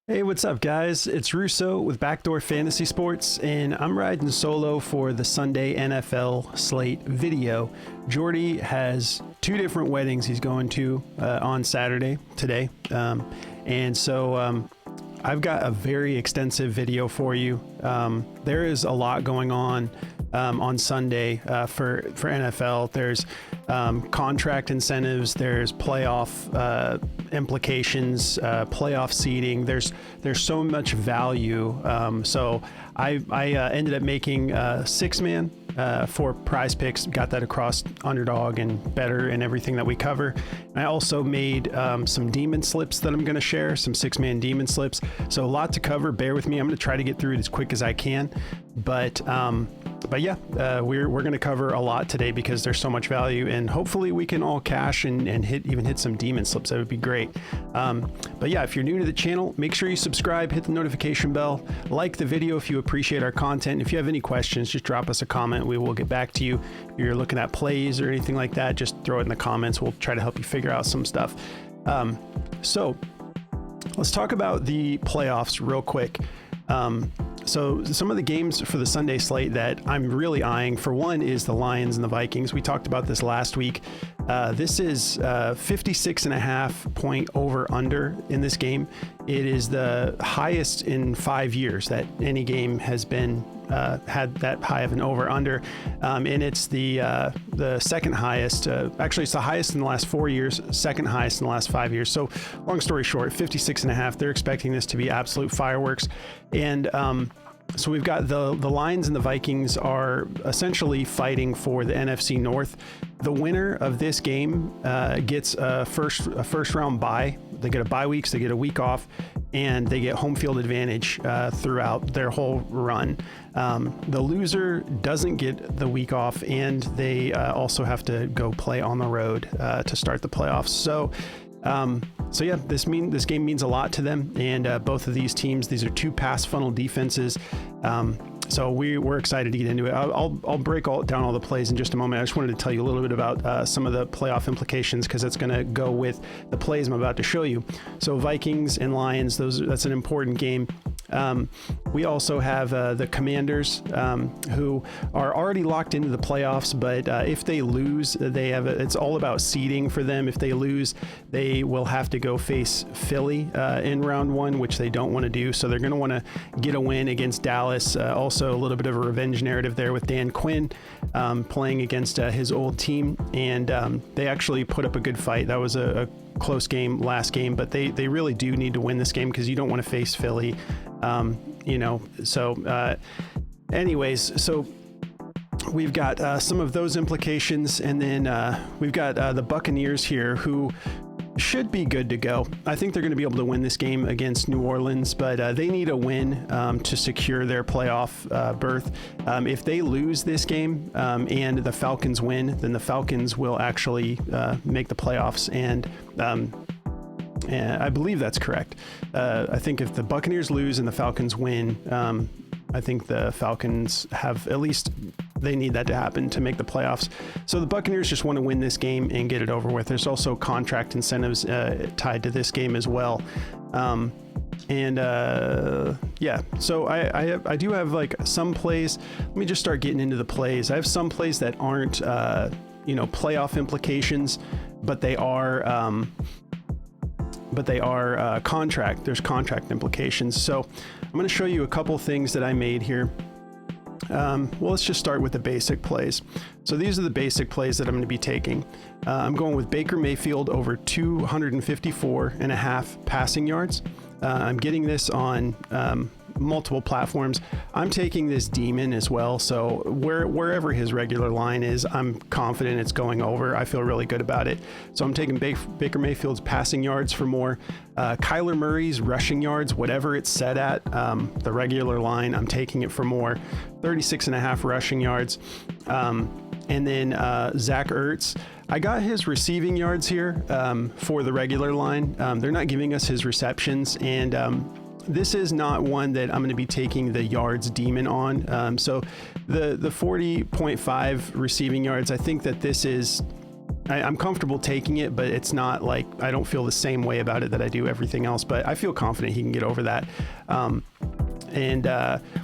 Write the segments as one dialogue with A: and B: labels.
A: Hey, what's up, guys? It's Russo with Backdoor Fantasy Sports, and I'm riding solo for the Sunday NFL slate video. Jordy has two different weddings he's going to on Saturday, today. And so I've got a very extensive video for you. There is a lot going on Sunday for NFL. There's contract incentives, there's playoff implications, playoff seeding. There's so much value. So I ended up making six-man for Prize Picks, got that across Underdog and Better and everything that we cover. And I also made some demon slips that I'm going to share, some six-man demon slips. So a lot to cover. Bear with me. I'm going to try to get through it as quick as I can. But yeah, we're going to cover a lot today because there's so much value, and hopefully we can all cash and hit some demon slips. That would be great. But yeah, if you're new to the channel, make sure you subscribe, hit the notification bell, like the video if you appreciate our content. If you have any questions, just drop us a comment. We will get back to you. If you're looking at plays or anything like that, just throw it in the comments. We'll try to help you figure out some stuff. So let's talk about the playoffs real quick. So some of the games for the Sunday slate that I'm really eyeing, for one, is the Lions and the Vikings. We talked about this last week. This is 56.5 point over under in this game. It is the highest in 5 years that any game has been had that high of an over under, and it's the second highest. Actually, it's the highest in the last 4 years, second highest in the last 5 years. So long story short, 56.5. They're expecting this to be absolute fireworks. And so we've got the Lions and the Vikings are essentially fighting for the NFC North. The winner of this game gets a first round bye. They get a bye week, so they get a week off, and they get home field advantage throughout their whole run. The loser doesn't get the week off, and they also have to go play on the road to start the playoffs. So yeah, this game means a lot to them, and both of these teams, these are two pass funnel defenses. So we're excited to get into it. I'll break down all the plays in just a moment. I just wanted to tell you a little bit about some of the playoff implications, because it's going to go with the plays I'm about to show you. So Vikings and Lions, that's an important game. We also have the Commanders, who are already locked into the playoffs, but if they lose, it's all about seeding for them. If they lose, they will have to go face Philly in round one, which they don't want to do. So they're going to want to get a win against Dallas. Also a little bit of a revenge narrative there with Dan Quinn playing against his old team, and they actually put up a good fight. That was a close game last game, but they really do need to win this game because you don't want to face Philly. Anyways, so we've got some of those implications, and then we've got the Buccaneers here, who should be good to go. I think they're going to be able to win this game against New Orleans, but they need a win to secure their playoff berth. If they lose this game and the Falcons win, then the Falcons will actually make the playoffs, and I believe that's correct. I think if the Buccaneers lose and the Falcons win, I think the Falcons they need that to happen to make the playoffs. So the Buccaneers just want to win this game and get it over with. There's also contract incentives tied to this game as well. Yeah, so I do have like some plays. Let me just start getting into the plays. I have some plays that aren't, playoff implications, but they are contract. There's contract implications. So I'm going to show you a couple things that I made here. Well, let's just start with the basic plays. So these are the basic plays that I'm going to be taking. I'm going with Baker Mayfield over 254.5 passing yards. I'm getting this on multiple platforms. I'm taking this demon as well, so wherever his regular line is, I'm confident it's going over. I feel really good about it. So I'm taking Baker Mayfield's passing yards for more. Kyler Murray's rushing yards, whatever it's set at, the regular line, I'm taking it for more. 36.5 rushing yards. And then Zach Ertz, I got his receiving yards here for the regular line. They're not giving us his receptions, and this is not one that I'm going to be taking the yards demon on. So the 40.5 receiving yards, I think that this is I'm comfortable taking it, but it's not like I don't feel the same way about it that I do everything else, but I feel confident he can get over that. And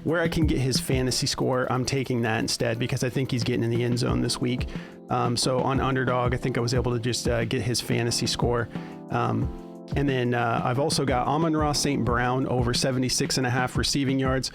A: where I can get his fantasy score, I'm taking that instead because I think he's getting in the end zone this week. So on Underdog, I think I was able to just get his fantasy score. And then I've also got Amon-Ra St. Brown over 76.5 receiving yards.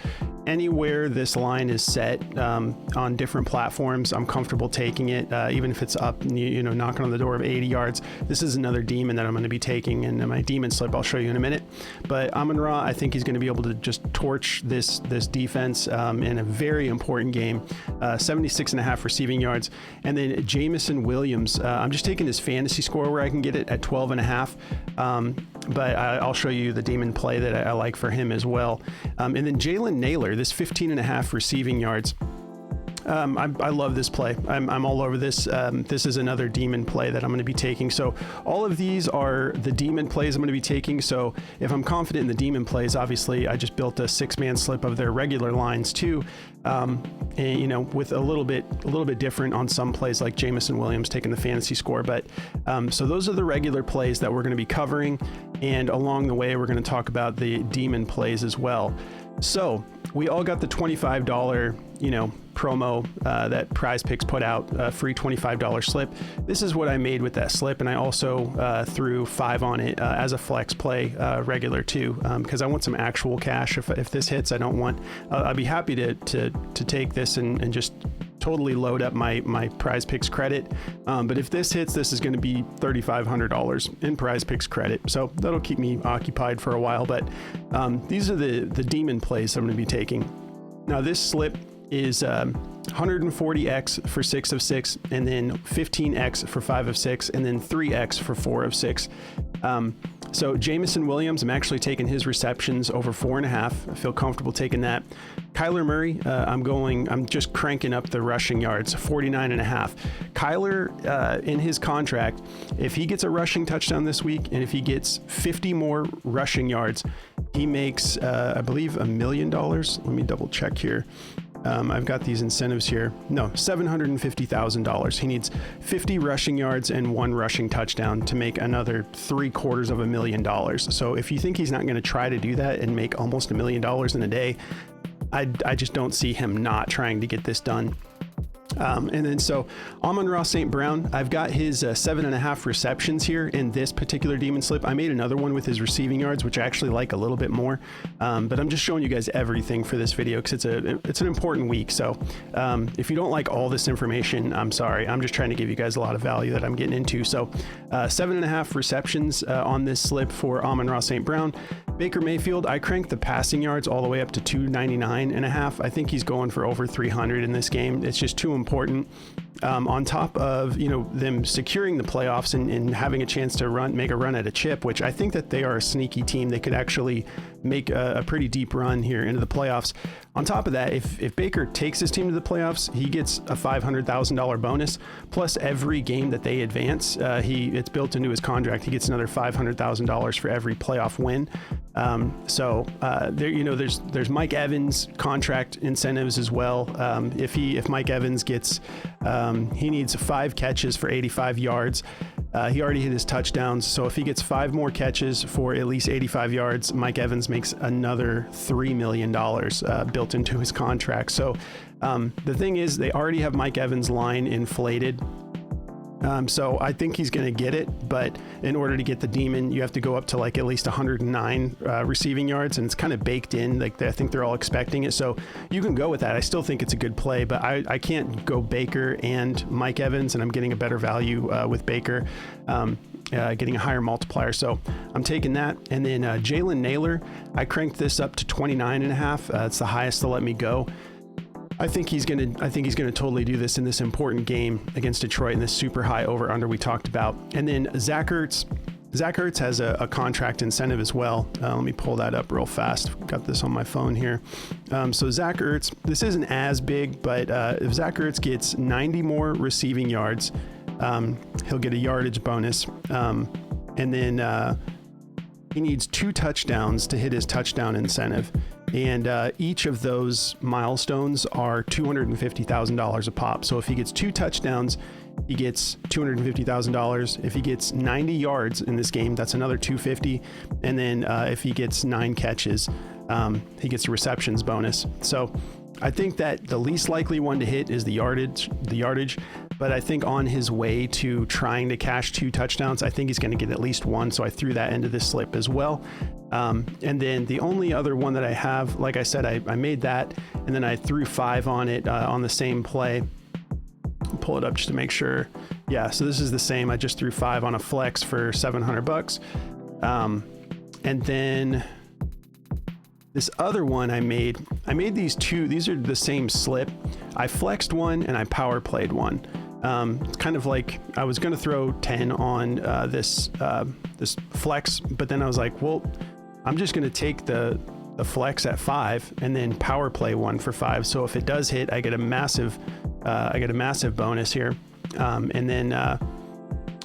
A: Anywhere this line is set on different platforms, I'm comfortable taking it, even if it's up, knocking on the door of 80 yards. This is another demon that I'm going to be taking, and my demon slip I'll show you in a minute. But Amon-Ra, I think he's going to be able to just torch this defense in a very important game. 76.5 receiving yards. And then Jameson Williams, I'm just taking his fantasy score where I can get it at 12.5. But I'll show you the demon play that I like for him as well. And then Jalen Nailor, this 15.5 receiving yards. I love this play. I'm all over this. This is another demon play that I'm going to be taking. So all of these are the demon plays I'm going to be taking. So if I'm confident in the demon plays, obviously I just built a 6-man slip of their regular lines too. And with a little bit different on some plays like Jameson Williams taking the fantasy score. But so those are the regular plays that we're going to be covering. And along the way, we're going to talk about the demon plays as well. So we all got the $25, promo that Prize Picks put out, free $25 slip. This is what I made with that slip, and I also threw 5 on it as a flex play regular too, because I want some actual cash. If this hits, I'd be happy to take this and just totally load up my Prize Picks credit. But if this hits, this is going to be $3,500 in Prize Picks credit. So that'll keep me occupied for a while. But these are the demon plays I'm going to be taking. Now this slip is 140x for 6 of 6, and then 15x for 5 of 6, and then 3x for 4 of 6. So Jameson Williams, I'm actually taking his receptions over 4.5. I feel comfortable taking that. Kyler Murray, I'm just cranking up the rushing yards, 49.5. Kyler, in his contract, if he gets a rushing touchdown this week, and if he gets 50 more rushing yards, he makes, I believe, $1 million. Let me double check here. I've got these incentives here. No, $750,000. He needs 50 rushing yards and 1 rushing touchdown to make another $750,000. So if you think he's not going to try to do that and make almost $1 million in a day, I just don't see him not trying to get this done. And then so Amon-Ra St. Brown, I've got his 7.5 receptions here in this particular demon slip. I made another one with his receiving yards, which I actually like a little bit more. But I'm just showing you guys everything for this video because it's an important week. So if you don't like all this information, I'm sorry. I'm just trying to give you guys a lot of value that I'm getting into. So 7.5 receptions on this slip for Amon-Ra St. Brown. Baker Mayfield, I cranked the passing yards all the way up to 299.5. I think he's going for over 300 in this game. It's just too important. On top of them securing the playoffs and having a chance to make a run at a chip, which I think that they are a sneaky team. They could actually make a pretty deep run here into the playoffs. On top of that, if Baker takes his team to the playoffs, he gets a $500,000 bonus. Plus, every game that they advance, it's built into his contract. He gets another $500,000 for every playoff win. There's Mike Evans contract incentives as well. If Mike Evans gets, he needs 5 catches for 85 yards. He already hit his touchdowns. So if he gets 5 more catches for at least 85 yards, Mike Evans makes another $3 million built into his contract. So the thing is, they already have Mike Evans' line inflated. So I think he's going to get it, but in order to get the demon, you have to go up to like at least 109 receiving yards, and it's kind of baked in. Like I think they're all expecting it, so you can go with that. I still think it's a good play, but I can't go Baker and Mike Evans, and I'm getting a better value with Baker, getting a higher multiplier. So I'm taking that. And then Jalen Nailor, I cranked this up to 29.5. It's the highest they'll let me go. I think he's gonna totally do this in this important game against Detroit in this super high over under we talked about. And then Zach Ertz has a contract incentive as well. Let me pull that up real fast. Got this on my phone here. So Zach Ertz, this isn't as big, but if Zach Ertz gets 90 more receiving yards, he'll get a yardage bonus. And then he needs 2 touchdowns to hit his touchdown incentive. And each of those milestones are $250,000 a pop. So if he gets 2 touchdowns, he gets $250,000. If he gets 90 yards in this game, that's another $250,000. And then if he gets 9 catches, he gets a receptions bonus. So I think that the least likely one to hit is the yardage. But I think on his way to trying to cash 2 touchdowns, I think he's going to get at least 1. So I threw that into this slip as well. And then the only other one that I have, like I said, I made that, and then I threw 5 on it on the same play. I'll pull it up just to make sure. Yeah, so this is the same. I just threw 5 on a flex for $700. And then this other one I made these 2. These are the same slip. I flexed one and I power played one. It's kind of like I was going to throw 10 on this flex, but then I was like, well, I'm just going to take the flex at 5 and then power play one for 5. So if it does hit, I get a massive bonus here. And then the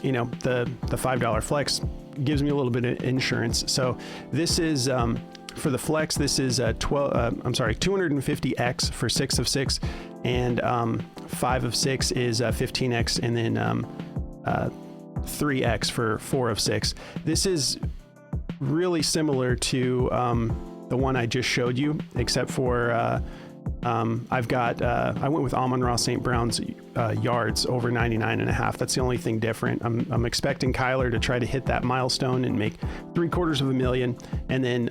A: $5 flex gives me a little bit of insurance. So this is for the flex. This is 250x for 6 of 6, and 5 of 6 is 15x, and then 3x for 4 of 6. This is really similar to the one I just showed you, except for I went with Amon-Ra St. Brown's yards over 99.5. That's the only thing different. I'm expecting Kyler to try to hit that milestone and make $750,000. And then,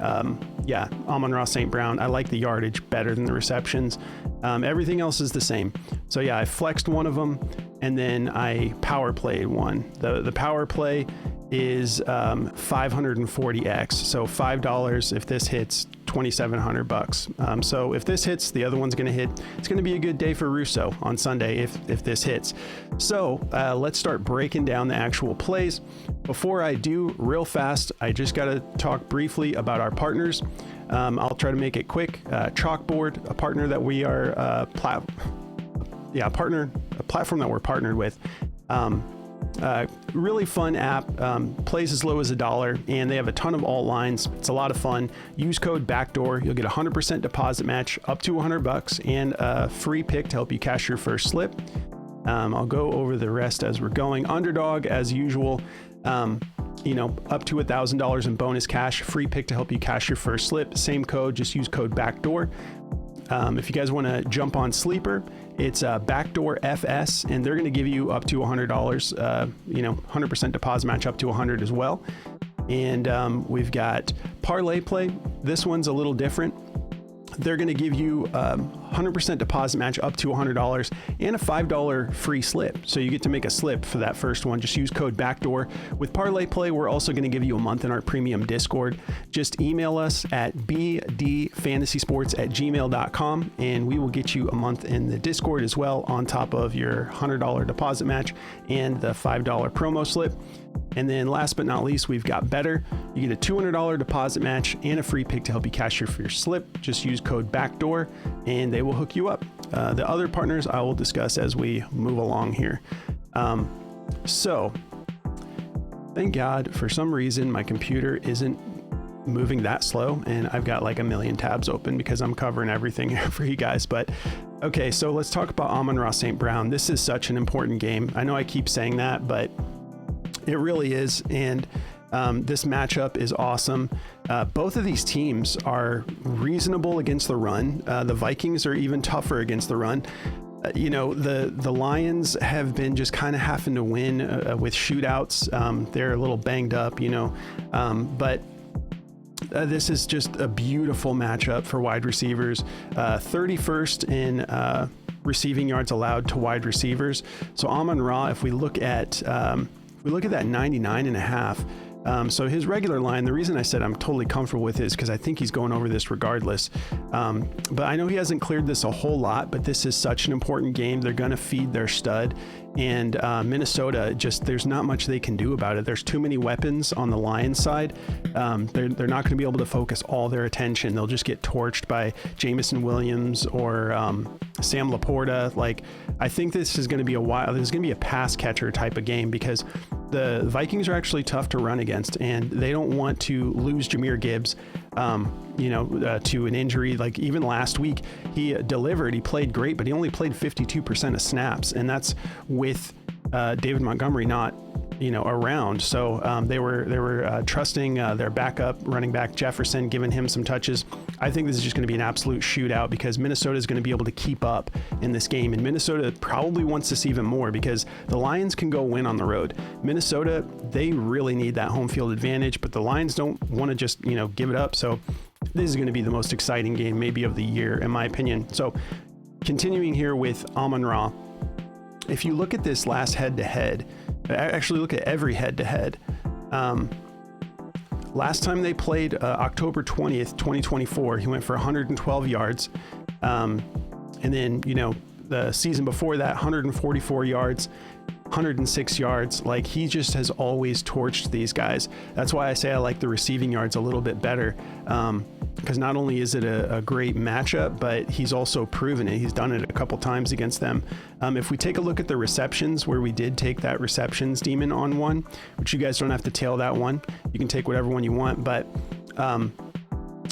A: Amon-Ra St. Brown, I like the yardage better than the receptions. Everything else is the same. So yeah, I flexed one of them, and then I power played one. The power play is 540x. So $5 if this hits, $2,700. So if this hits, the other one's going to hit. It's going to be a good day for Russo on Sunday if this hits. So let's start breaking down the actual plays. Before I do, real fast, I just got to talk briefly about our partners. I'll try to make it quick. Chalkboard, a partner that we are a platform that we're partnered with. Really fun app, plays as low as $1, and they have a ton of alt lines. It's a lot of fun. Use code BACKDOOR. You'll get 100% deposit match up to $100 and a free pick to help you cash your first slip. I'll go over the rest as we're going. Underdog, as usual, up to $1,000 in bonus cash, free pick to help you cash your first slip. Same code, just use code BACKDOOR. If you guys want to jump on Sleeper, it's BACKDOORFS, and they're going to give you up to $100, 100% deposit match up to $100 as well. And we've got Parlay Play. This one's a little different. They're going to give you 100% deposit match up to $100 and a $5 free slip. So you get to make a slip for that first one. Just use code BACKDOOR. With Parlay Play, we're also going to give you a month in our premium Discord. Just email us at bdfantasysports@gmail.com, and we will get you a month in the Discord as well, on top of your $100 deposit match and the $5 promo slip. And then last but not least, we've got Better. You get a $200 deposit match and a free pick to help you cash your first slip. Just use code BACKDOOR and they will hook you up. The other partners I will discuss as we move along here. So thank God, for some reason, my computer isn't moving that slow, and I've got like a million tabs open because I'm covering everything here for you guys. But okay, so let's talk about Amon-Ra St. Brown. This is such an important game. I know I keep saying that, but it really is. And this matchup is awesome. Both of these teams are reasonable against the run. The Vikings are even tougher against the run. The Lions have been just kind of having to win with shootouts. They're a little banged up, but this is just a beautiful matchup for wide receivers. 31st in receiving yards allowed to wide receivers. So Amon-Ra, if we look at that 99.5, so his regular line, the reason I said I'm totally comfortable with it is because I think he's going over this regardless. But I know he hasn't cleared this a whole lot, but this is such an important game. They're going to feed their stud. And Minnesota, there's not much they can do about it. There's too many weapons on the Lions side. They're not going to be able to focus all their attention. They'll just get torched by Jameson Williams or Sam Laporta. I think this is going to be there's going to be a pass catcher type of game, because the Vikings are actually tough to run against, and they don't want to lose Jahmyr Gibbs, to an injury. Like even last week, he delivered, he played great, but he only played 52% of snaps, and that's with David Montgomery not around. So they were trusting their backup running back Jefferson, giving him some touches. I think this is just going to be an absolute shootout because Minnesota is going to be able to keep up in this game, and Minnesota probably wants this even more because the Lions can go win on the road. Minnesota, they really need that home field advantage, but the Lions don't want to just give it up. So this is going to be the most exciting game maybe of the year, in my opinion. So continuing here with Amon-Ra, if you look at this last head-to-head, actually look at every head-to-head. Last time they played, October 20th, 2024, he went for 112 yards. And then, the season before that, 144 yards, 106 yards. Like, he just has always torched these guys. That's why I say I like the receiving yards a little bit better. Because not only is it a great matchup, but he's also proven it. He's done it a couple times against them. If we take a look at the receptions, where we did take that receptions demon on one, which you guys don't have to tail that one. You can take whatever one you want, but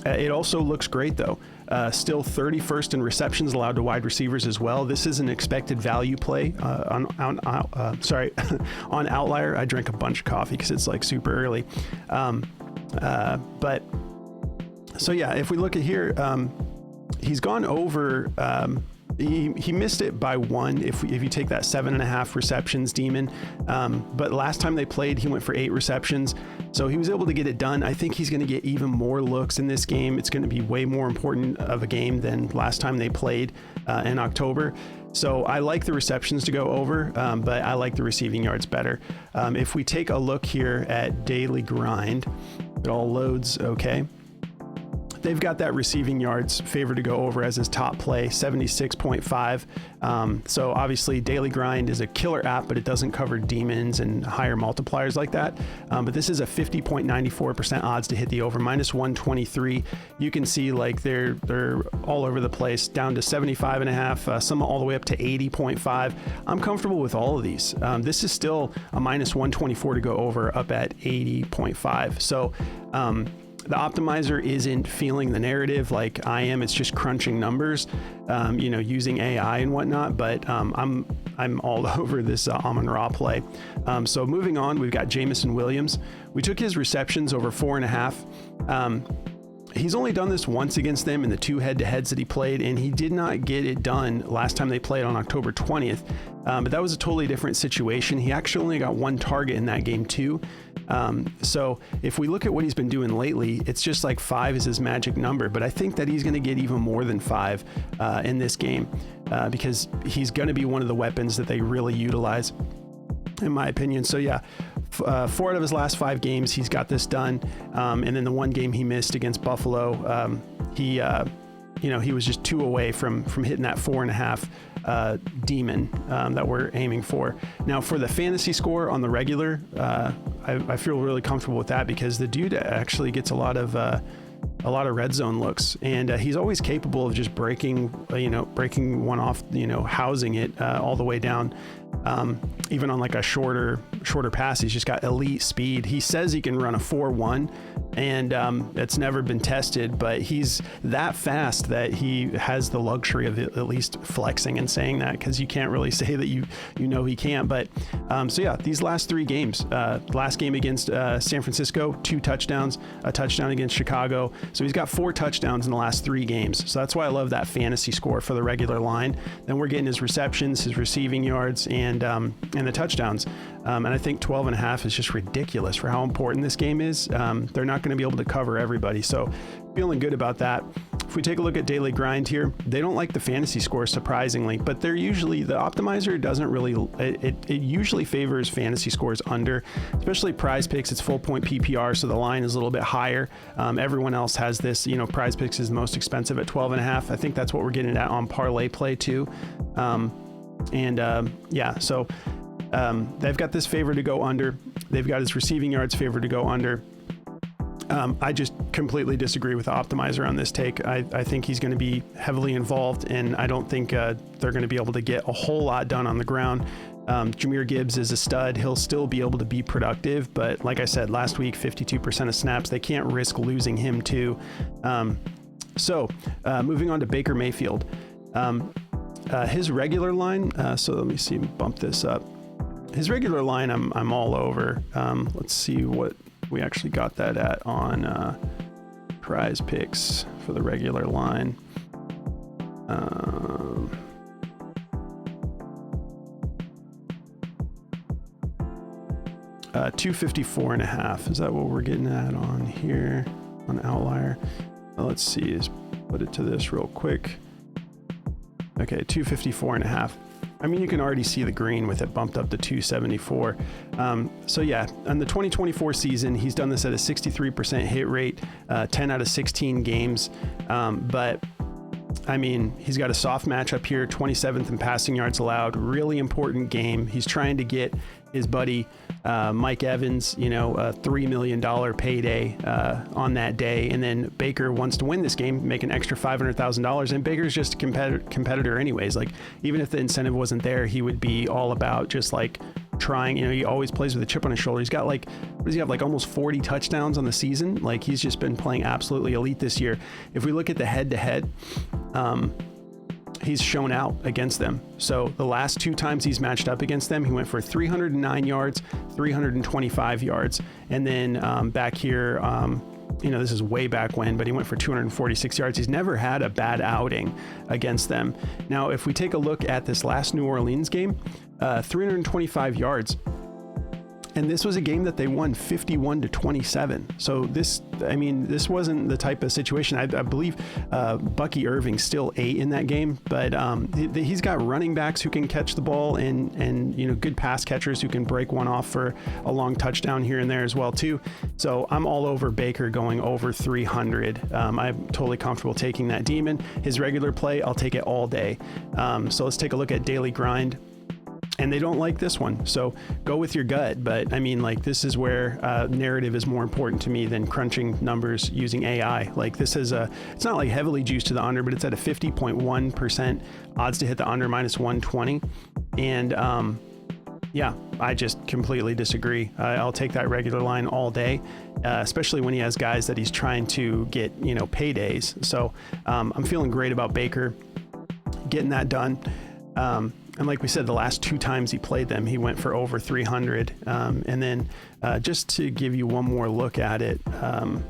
A: it also looks great though. Still 31st in receptions allowed to wide receivers as well. This is an expected value play on Outlier. I drank a bunch of coffee because it's like super early. So yeah, if we look at here, he's gone over. He missed it by one if you take that 7.5 receptions demon. But last time they played, he went for 8 receptions. So he was able to get it done. I think he's going to get even more looks in this game. It's going to be way more important of a game than last time they played in October. So I like the receptions to go over, but I like the receiving yards better. If we take a look here at daily grind, it all loads okay. They've got that receiving yards favored to go over as his top play, 76.5. So obviously Daily Grind is a killer app, but it doesn't cover demons and higher multipliers like that. But this is a 50.94% odds to hit the over, minus 123. You can see like they're all over the place, down to 75.5, some all the way up to 80.5. I'm comfortable with all of these. This is still a minus 124 to go over, up at 80.5. So, the optimizer isn't feeling the narrative like I am. It's just crunching numbers, using AI and whatnot. But I'm all over this Amon-Ra play. So moving on, we've got Jameson Williams. We took his receptions over 4.5. He's only done this once against them in the 2 head-to-heads that he played, and he did not get it done last time they played on October 20th. But that was a totally different situation. He actually only got 1 target in that game too. So if we look at what he's been doing lately, it's just like 5 is his magic number. But I think that he's going to get even more than 5 in this game because he's going to be one of the weapons that they really utilize, in my opinion. So yeah, 4 out of his last 5 games, he's got this done. And then the 1 game he missed against Buffalo, he was just 2 away from hitting that 4.5 demon that we're aiming for. Now for the fantasy score on the regular, I feel really comfortable with that because the dude actually gets a lot of red zone looks, and he's always capable of just breaking one off, housing it all the way down. Even on like a shorter pass, he's just got elite speed. He says he can run a 4.1, and it's never been tested, but he's that fast that he has the luxury of at least flexing and saying that, because you can't really say that he can't. But so yeah, these last 3 games, last game against San Francisco, 2 touchdowns, a touchdown against Chicago. So he's got 4 touchdowns in the last 3 games. So that's why I love that fantasy score for the regular line. Then we're getting his receptions, his receiving yards, and the touchdowns. And I think 12.5 is just ridiculous for how important this game is. They're not going to be able to cover everybody. So feeling good about that. If we take a look at Daily Grind here, they don't like the fantasy score, surprisingly, but they're usually, the optimizer doesn't really, it usually favors fantasy scores under, especially Prize Picks. It's full point PPR, so the line is a little bit higher. Everyone else has this, Prize Picks is the most expensive at 12.5. I think that's what we're getting at on Parlay Play too. So they've got this favor to go under. They've got his receiving yards favor to go under. I just completely disagree with the optimizer on this take. I think he's going to be heavily involved, and I don't think they're going to be able to get a whole lot done on the ground. Jahmyr Gibbs is a stud. He'll still be able to be productive, but like I said, last week, 52% of snaps. They can't risk losing him too. Moving on to Baker Mayfield. His regular line, so let me see, bump this up. His regular line, I'm all over. Let's see what we actually got that at on Prize Picks for the regular line. 254.5. Is that what we're getting at on here on Outlier? Let's see, just put it to this real quick. Okay, 254.5. I mean, you can already see the green with it bumped up to 274. So yeah, on the 2024 season, he's done this at a 63% hit rate, 10 out of 16 games. But I mean, he's got a soft matchup here, 27th in passing yards allowed, really important game. He's trying to get his buddy Mike Evans, a $3 million payday on that day. And then Baker wants to win this game, make an extra $500,000. And Baker's just a competitor anyways. Like, even if the incentive wasn't there, he would be all about just like trying. He always plays with a chip on his shoulder. He's got what does he have, like almost 40 touchdowns on the season? Like, he's just been playing absolutely elite this year. If we look at the head-to-head, he's shown out against them. So the last two times he's matched up against them, he went for 309 yards, 325 yards. And then back here, this is way back when, but he went for 246 yards. He's never had a bad outing against them. Now, if we take a look at this last New Orleans game, 325 yards. And this was a game that they won 51-27. So this wasn't the type of situation. I believe Bucky Irving still ate in that game, but he's got running backs who can catch the ball and good pass catchers who can break one off for a long touchdown here and there as well too. So I'm all over Baker going over 300. I'm totally comfortable taking that demon. His regular play, I'll take it all day. So let's take a look at daily grind. And they don't like this one, so go with your gut. But I mean, like, this is where narrative is more important to me than crunching numbers using AI. Like, this is it's not like heavily juiced to the under, but it's at a 50.1% odds to hit the under, minus 120. And yeah, I just completely disagree. I'll take that regular line all day, especially when he has guys that he's trying to get, paydays. So I'm feeling great about Baker getting that done. And like we said, the last two times he played them, he went for over 300. And then just to give you one more look at it, on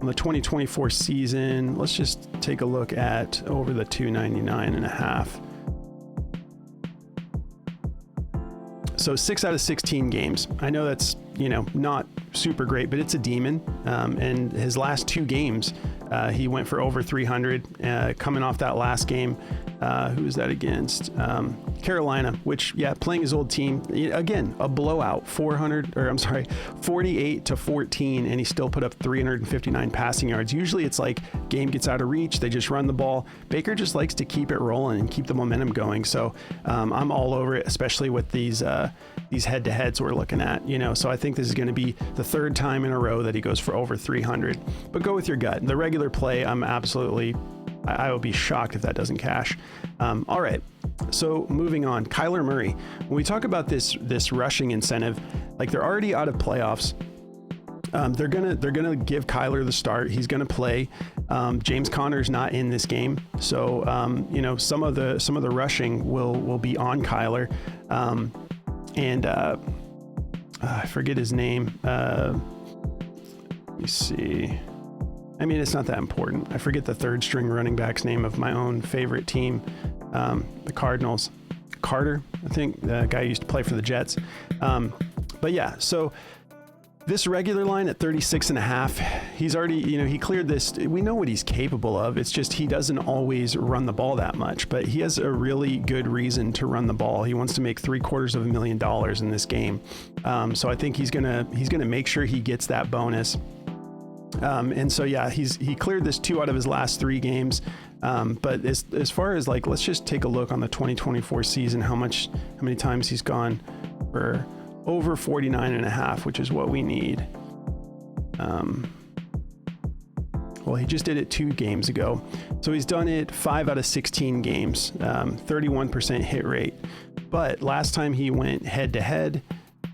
A: the 2024 season, let's just take a look at over the 299.5. So 6 out of 16 games. I know that's, not super great, but it's a demon. And his last two games, he went for over 300, coming off that last game. Who was that against? Carolina, which, playing his old team. Again, a blowout, 48-14, and he still put up 359 passing yards. Usually it's like game gets out of reach, they just run the ball. Baker just likes to keep it rolling and keep the momentum going. So I'm all over it, especially with these head-to-heads we're looking at. So I think this is going to be the third time in a row that he goes for over 300. But go with your gut. The regular play, I will be shocked if that doesn't cash. All right, so moving on, Kyler Murray. When we talk about this rushing incentive, like, they're already out of playoffs. They're gonna give Kyler the start. He's gonna play. James Conner's not in this game, so some of the rushing will be on Kyler. I forget his name. Let me see. I mean, it's not that important. I forget the third string running back's name of my own favorite team, the Cardinals. Carter, I think, the guy who used to play for the Jets. But yeah, so this regular line at 36.5, he's already, he cleared this. We know what he's capable of. It's just he doesn't always run the ball that much, but he has a really good reason to run the ball. He wants to make $750,000 in this game. So I think he's gonna make sure he gets that bonus. And so, yeah, he cleared this 2 out of his last 3 games. But as far as, like, let's just take a look on the 2024 season, how many times he's gone for over 49.5, which is what we need. Well, he just did it 2 games ago. So he's done it 5 out of 16 games, 31% hit rate. But last time he went head to head,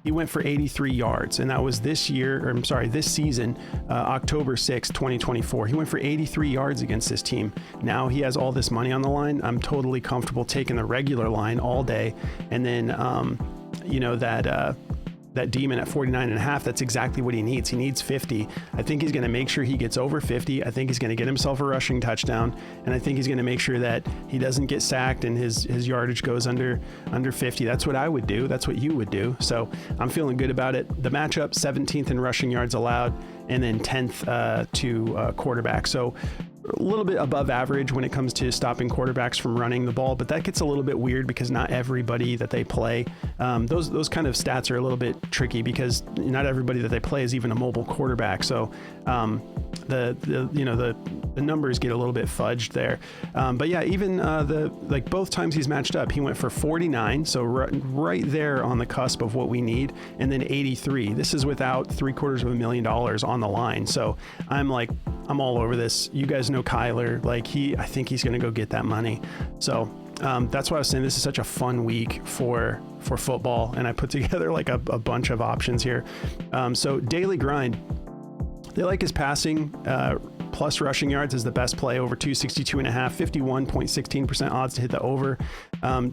A: he went for 83 yards, and that was this season, October 6th, 2024. He went for 83 yards against this team. Now he has all this money on the line. I'm totally comfortable taking the regular line all day. And then, that demon at 49.5, that's exactly what he needs. He needs 50. I think he's going to make sure he gets over 50. I think he's going to get himself a rushing touchdown, and I think he's going to make sure that he doesn't get sacked and his yardage goes under 50. That's what I would do. That's what you would do. So I'm feeling good about it. The matchup, 17th in rushing yards allowed, and then 10th to quarterback. So a little bit above average when it comes to stopping quarterbacks from running the ball, but that gets a little bit weird because not everybody that they play, those kind of stats are a little bit tricky because not everybody that they play is even a mobile quarterback. So the numbers get a little bit fudged there. But yeah, even both times he's matched up, he went for 49, so right there on the cusp of what we need, and then 83. This is without $750,000 on the line. So I'm all over this. You guys know Kyler, I think he's going to go get that money. So that's why I was saying this is such a fun week for football, and I put together a bunch of options here. So daily grind, they like his passing plus rushing yards is the best play, over 262.5, 51.16% odds to hit the over.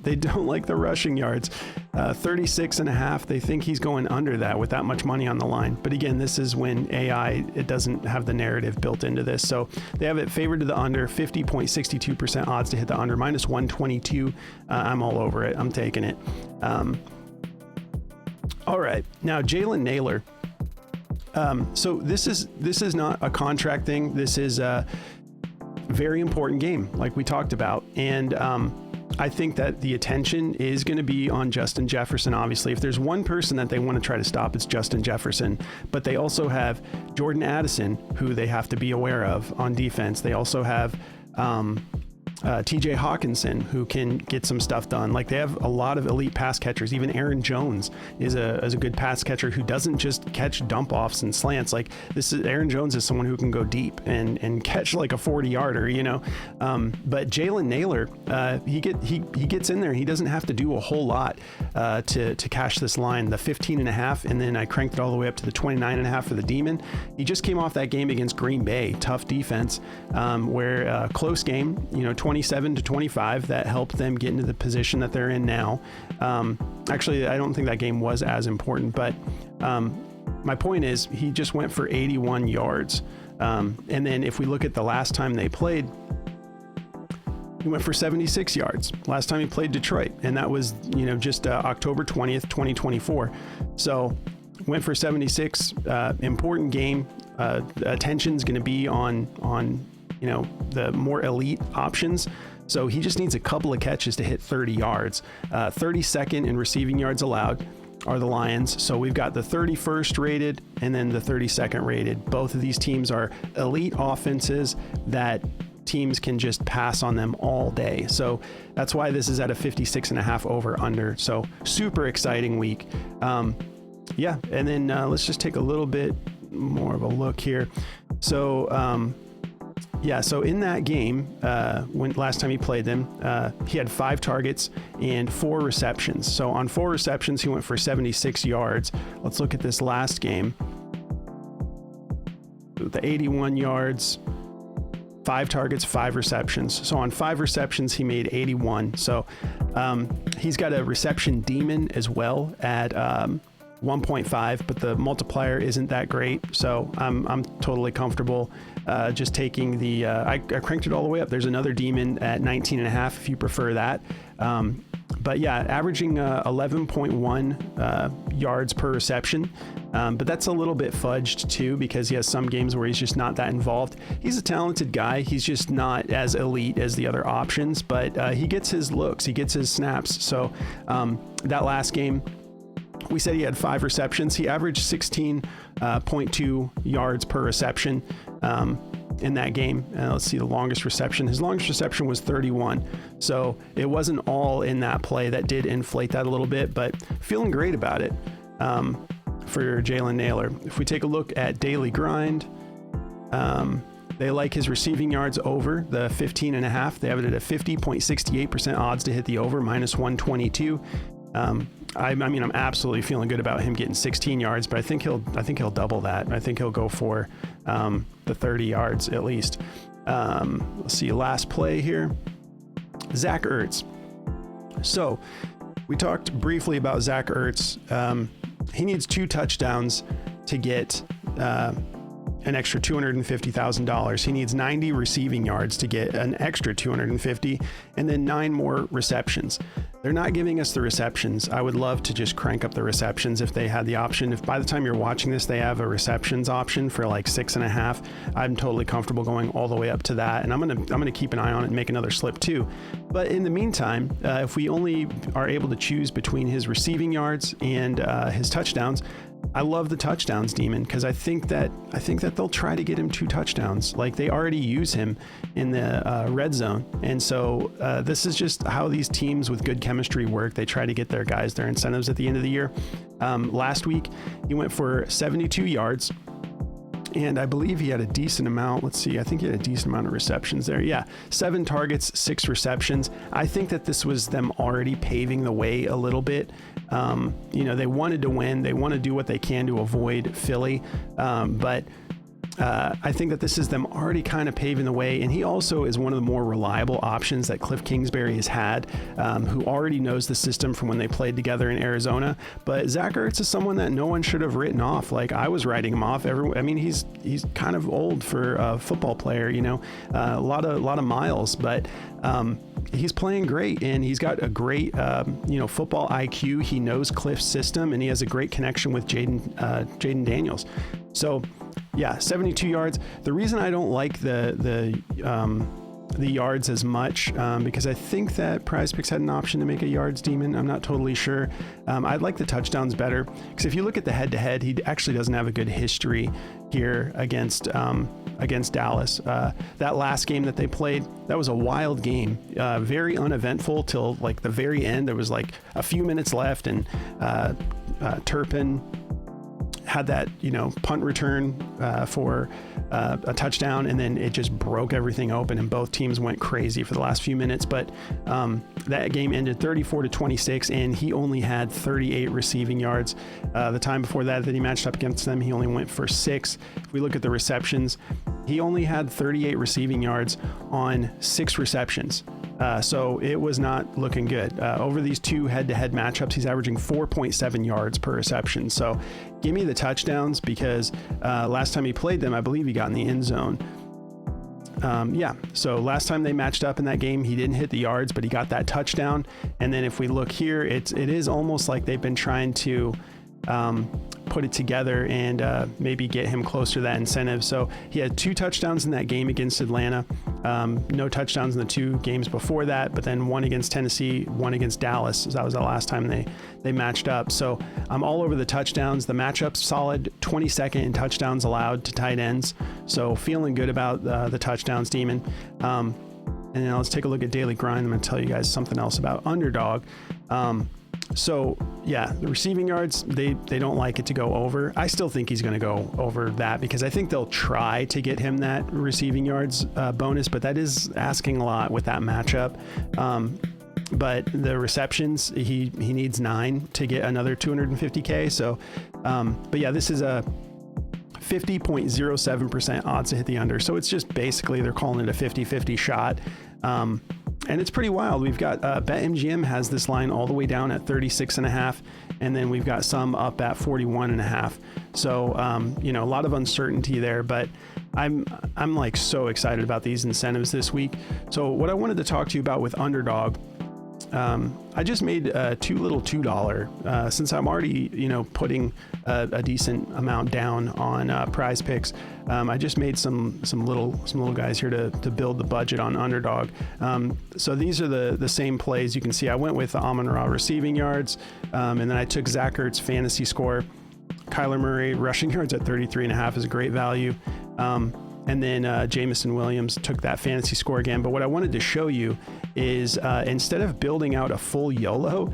A: They don't like the rushing yards, 36.5. They think he's going under that with that much money on the line. But again, this is when AI, it doesn't have the narrative built into this. So they have it favored to the under, 50.62% odds to hit the under, minus 122. I'm all over it. I'm taking it. All right. Now, Jalen Nailor. So this is not a contract thing. This is a very important game, like we talked about. And I think that the attention is going to be on Justin Jefferson. Obviously, if there's one person that they want to try to stop, it's Justin Jefferson. But they also have Jordan Addison, who they have to be aware of on defense. They also have TJ Hawkinson, who can get some stuff done. They have a lot of elite pass catchers. Even Aaron Jones is a good pass catcher who doesn't just catch dump offs and slants. Aaron Jones is someone who can go deep and catch a 40-yarder, but Jalen Nailor, he gets in there. He doesn't have to do a whole lot to cash this line. The 15.5, and then I cranked it all the way up to the 29.5 for the Demon. He just came off that game against Green Bay, tough defense, where close game, 27-25, that helped them get into the position that they're in now. Actually, I don't think that game was as important, but my point is he just went for 81 yards. And then if we look at the last time they played, he went for 76 yards last time he played Detroit, and that was just October 20th, 2024. So went for 76. Important game. Attention's going to be on the more elite options. So he just needs a couple of catches to hit 30 yards. 32nd in receiving yards allowed are the Lions. So we've got the 31st rated and then the 32nd rated. Both of these teams are elite offenses that teams can just pass on them all day. So that's why this is at a 56.5 over under. So super exciting week. Yeah. And then let's just take a little bit more of a look here. So, so in that game, when last time he played them, he had 5 targets and 4 receptions. So on 4 receptions, he went for 76 yards. Let's look at this last game. The 81 yards, 5 targets, 5 receptions. So on 5 receptions, he made 81. So he's got a reception demon as well at 1.5, but the multiplier isn't that great. So I'm totally comfortable just taking the, I cranked it all the way up. There's another demon at 19.5 if you prefer that. But yeah, averaging 11.1 yards per reception. But that's a little bit fudged too, because he has some games where he's just not that involved. He's a talented guy. He's just not as elite as the other options, but he gets his looks, he gets his snaps. So that last game, we said he had 5 receptions. He averaged 16.2 yards per reception in that game. Let's see the longest reception. His longest reception was 31. So it wasn't all in that play. That did inflate that a little bit, but feeling great about it for Jalen Nailor. If we take a look at daily grind, they like his receiving yards over the 15.5. They have it at a 50.68% odds to hit the over, minus 122. I mean, I'm absolutely feeling good about him getting 16 yards, but I think he'll double that. I think he'll go for the 30 yards at least. Let's see, last play here. Zach Ertz. So we talked briefly about Zach Ertz. He needs 2 touchdowns to get an extra $250,000. He needs 90 receiving yards to get an extra 250, and then 9 more receptions. They're not giving us the receptions. I would love to just crank up the receptions if they had the option. If by the time you're watching this, they have a receptions option for like 6.5, I'm totally comfortable going all the way up to that. And I'm gonna keep an eye on it and make another slip too. But in the meantime, if we only are able to choose between his receiving yards and his touchdowns, I love the touchdowns demon, because I think that they'll try to get him 2 touchdowns. Like, they already use him in the red zone, and so this is just how these teams with good chemistry work. They try to get their guys their incentives at the end of the year. Last week he went for 72 yards, and I believe he had a decent amount. Let's see, I think he had a decent amount of receptions there. Yeah, 7 targets, 6 receptions. I think that this was them already paving the way a little bit. They wanted to win. They want to do what they can to avoid Philly. But I think that this is them already kind of paving the way. And he also is one of the more reliable options that Cliff Kingsbury has had, who already knows the system from when they played together in Arizona. But Zach Ertz is someone that no one should have written off. Like, I was writing him off. He's kind of old for a football player, a lot of miles, but he's playing great, and he's got a great, football IQ. He knows Cliff's system, and he has a great connection with Jaden Daniels. So, yeah, 72 yards. The reason I don't like the yards as much, because I think that PrizePicks had an option to make a yards demon. I'm not totally sure. I'd like the touchdowns better, because if you look at the head-to-head, he actually doesn't have a good history here against Dallas. That last game that they played, that was a wild game, very uneventful till like the very end. There was like a few minutes left, and Turpin had that punt return for a touchdown, and then it just broke everything open, and both teams went crazy for the last few minutes. But that game ended 34-26, and he only had 38 receiving yards. The time before that he matched up against them, he only went for 6. If we look at the receptions, he only had 38 receiving yards on 6 receptions. So it was not looking good. Over these 2 head-to-head matchups, he's averaging 4.7 yards per reception. So give me the touchdowns, because last time he played them, I believe he got in the end zone. So last time they matched up in that game, he didn't hit the yards, but he got that touchdown. And then if we look here, it is almost like they've been trying to put it together and maybe get him closer to that incentive. So he had 2 touchdowns in that game against Atlanta, no touchdowns in the 2 games before that, but then 1 against Tennessee, 1 against Dallas. So that was the last time they matched up. So I'm all over the touchdowns. The matchup's solid, 22nd in touchdowns allowed to tight ends. So feeling good about the touchdowns, demon. And now let's take a look at Daily Grind. I'm going to tell you guys something else about Underdog. So yeah, the receiving yards, they don't like it to go over. I still think he's going to go over that, because I think they'll try to get him that receiving yards bonus, but that is asking a lot with that matchup. But the receptions, he needs 9 to get another 250K. So, but yeah, this is a 50.07% odds to hit the under. So it's just basically, they're calling it a 50-50 shot. And it's pretty wild. We've got BetMGM has this line all the way down at 36.5, and then we've got some up at 41.5. So a lot of uncertainty there, but I'm like so excited about these incentives this week. So what I wanted to talk to you about with Underdog, I just made $2 $2 since I'm already putting a decent amount down on PrizePicks. I just made some little guys here to build the budget on Underdog. So these are the same plays. You can see I went with the Amon-Ra receiving yards, and then I took Zach Ertz fantasy score. Kyler Murray rushing yards at 33.5 is a great value. And then Jameson Williams took that fantasy score again. But what I wanted to show you is instead of building out a full YOLO,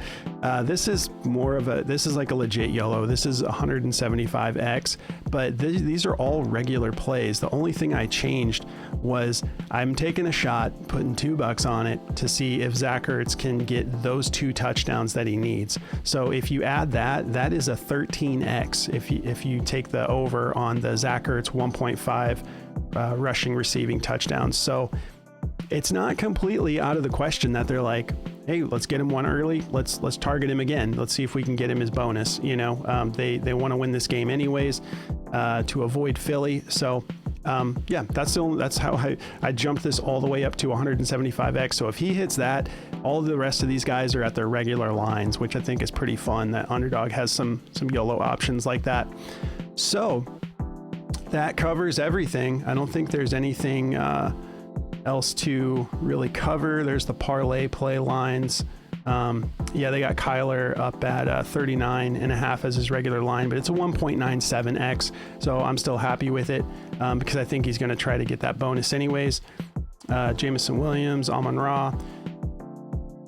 A: this is like a legit YOLO. This is 175X, but these are all regular plays. The only thing I changed was I'm taking a shot, putting $2 on it to see if Zach Ertz can get those 2 touchdowns that he needs. So if you add that, that is a 13X if you take the over on the Zach Ertz 1.5 rushing receiving touchdowns. So it's not completely out of the question that they're like, hey, let's get him one early. Let's target him again. Let's see if we can get him his bonus. They want to win this game anyways to avoid Philly. So yeah, that's how I jumped this all the way up to 175X. So if he hits that, all the rest of these guys are at their regular lines, which I think is pretty fun. That Underdog has some YOLO options like that. So that covers everything. I don't think there's anything else to really cover. There's the parlay play lines. Yeah, they got Kyler up at 39.5 as his regular line, but it's a 1.97X. So I'm still happy with it because I think he's going to try to get that bonus anyways. Jameson Williams, Amon-Ra.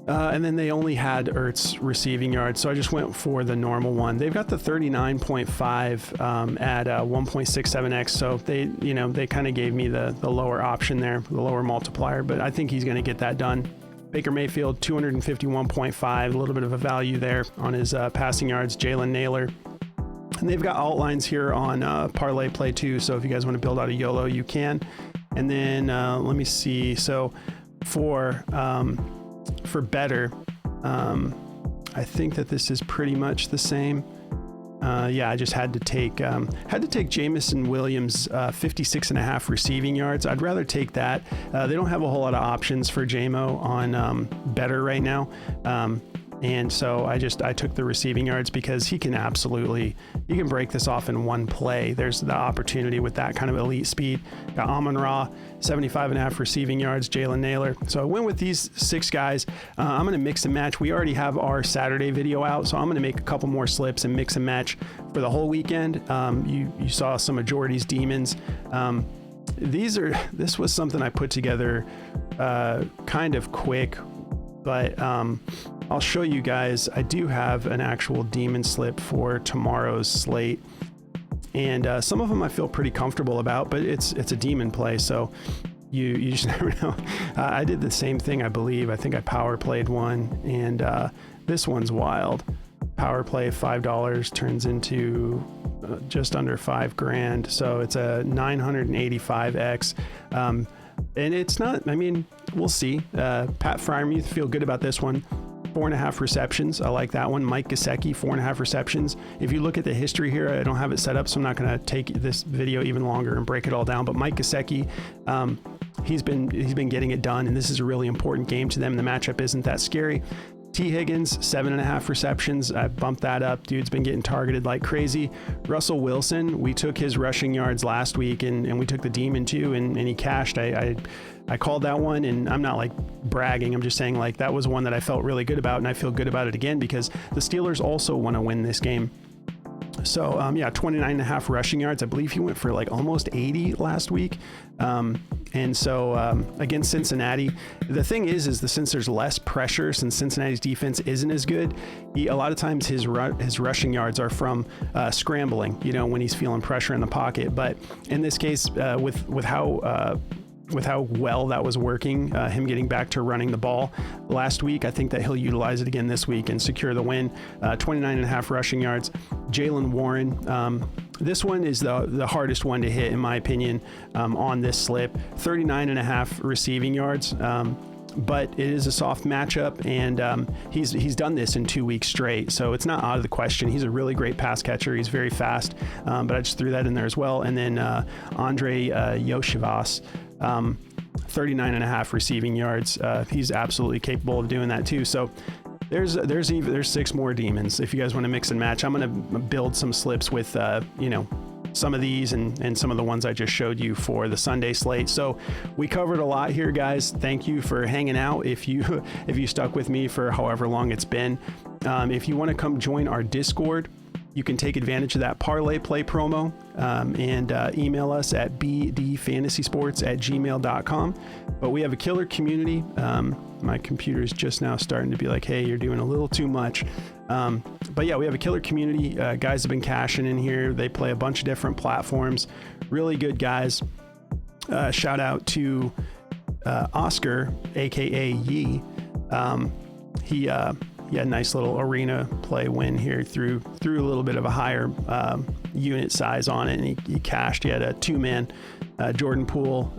A: And then they only had Ertz receiving yards, so I just went for the normal one. They've got the 39.5 at 1.67X, so they kind of gave me the lower option there, the lower multiplier, but I think he's going to get that done. Baker Mayfield, 251.5, a little bit of a value there on his passing yards. Jalen Nailor. And they've got outlines here on Parlay Play too, so if you guys want to build out a YOLO, you can. And then let me see. So for better, I think that this is pretty much the same. Yeah, I just had to take Jameson Williams 56.5 receiving yards. I'd rather take that. They don't have a whole lot of options for JMO on better right now. And so I took the receiving yards because you can break this off in one play. There's the opportunity with that kind of elite speed. Got Amon-Ra, 75.5 receiving yards, Jalen Nailor. So I went with these 6 guys. I'm going to mix and match. We already have our Saturday video out, so I'm going to make a couple more slips and mix and match for the whole weekend. You saw some of Jordy's demons. This was something I put together kind of quick, but I'll show you guys. I do have an actual demon slip for tomorrow's slate, and some of them I feel pretty comfortable about, but it's a demon play, so you just never know. I did the same thing, I believe. I think I power played one, and this one's wild. Power play $5 turns into just under $5,000, so it's a 985X. And it's not, we'll see. Pat Freiermuth, feel good about this one. 4.5 receptions. I like that one. Mike Gesicki, 4.5 receptions. If you look at the history here, I don't have it set up, so I'm not going to take this video even longer and break it all down. But Mike Gesicki, he's been getting it done, and this is a really important game to them. The matchup isn't that scary. T. Higgins, 7.5 receptions. I bumped that up. Dude's been getting targeted like crazy. Russell Wilson, we took his rushing yards last week, and we took the demon too, and he cashed. I called that one, and I'm not like bragging. I'm just saying like that was one that I felt really good about, and I feel good about it again because the Steelers also want to win this game. So yeah, 29.5 rushing yards. I believe he went for like almost 80 last week. And so against Cincinnati, the thing is since there's less pressure, since Cincinnati's defense isn't as good, a lot of times his rushing yards are from scrambling, when he's feeling pressure in the pocket. But in this case, with how well that was working, him getting back to running the ball last week, I think that he'll utilize it again this week and secure the win. 29.5 rushing yards. Jaylen Warren, this one is the hardest one to hit in my opinion on this slip. 39.5 receiving yards. But it is a soft matchup, and he's done this in 2 weeks straight, so it's not out of the question. He's a really great pass catcher. He's very fast, but I just threw that in there as well. And then Andre Yoshivas, 39.5 receiving yards. He's absolutely capable of doing that too. So there's 6 more demons. If you guys want to mix and match, I'm going to build some slips with some of these and some of the ones I just showed you for the Sunday slate. So we covered a lot here, guys. Thank you for hanging out. If you stuck with me for however long it's been, if you want to come join our Discord, you can take advantage of that parlay play promo and email us at bdfantasysports@gmail.com. But we have a killer community. My computer is just now starting to be like, hey, you're doing a little too much. But yeah, we have a killer community. Guys have been cashing in here. They play a bunch of different platforms. Really good guys. Shout out to Oscar, aka Yee. He had a nice little arena play win here, threw a little bit of a higher unit size on it, and he cashed. He had a 2-man Jordan Poole,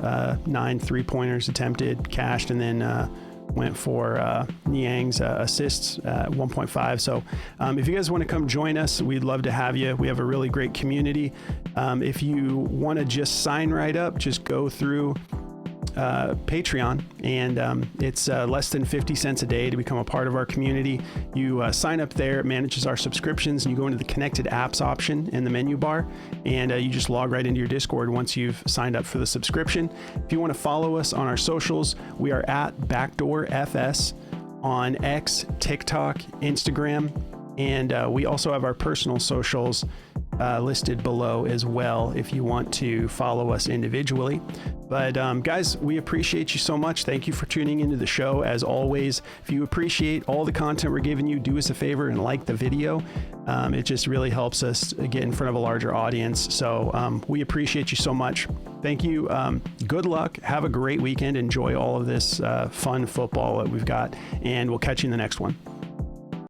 A: 9 3-pointers attempted, cashed, and then went for Niang's assists at 1.5. So if you guys want to come join us, we'd love to have you. We have a really great community. If you want to just sign right up, just go through Patreon, and it's less than 50 cents a day to become a part of our community. You sign up there, it manages our subscriptions, and you go into the connected apps option in the menu bar, and you just log right into your Discord once you've signed up for the subscription. If you want to follow us on our socials, we are at BackdoorFS on X, TikTok, Instagram, and we also have our personal socials listed below as well if you want to follow us individually. But guys, we appreciate you so much. Thank you for tuning into the show. As always, if you appreciate all the content we're giving you, do us a favor and like the video. It just really helps us get in front of a larger audience. So we appreciate you so much. Thank you. Good luck. Have a great weekend. Enjoy all of this fun football that we've got, and we'll catch you in the next one.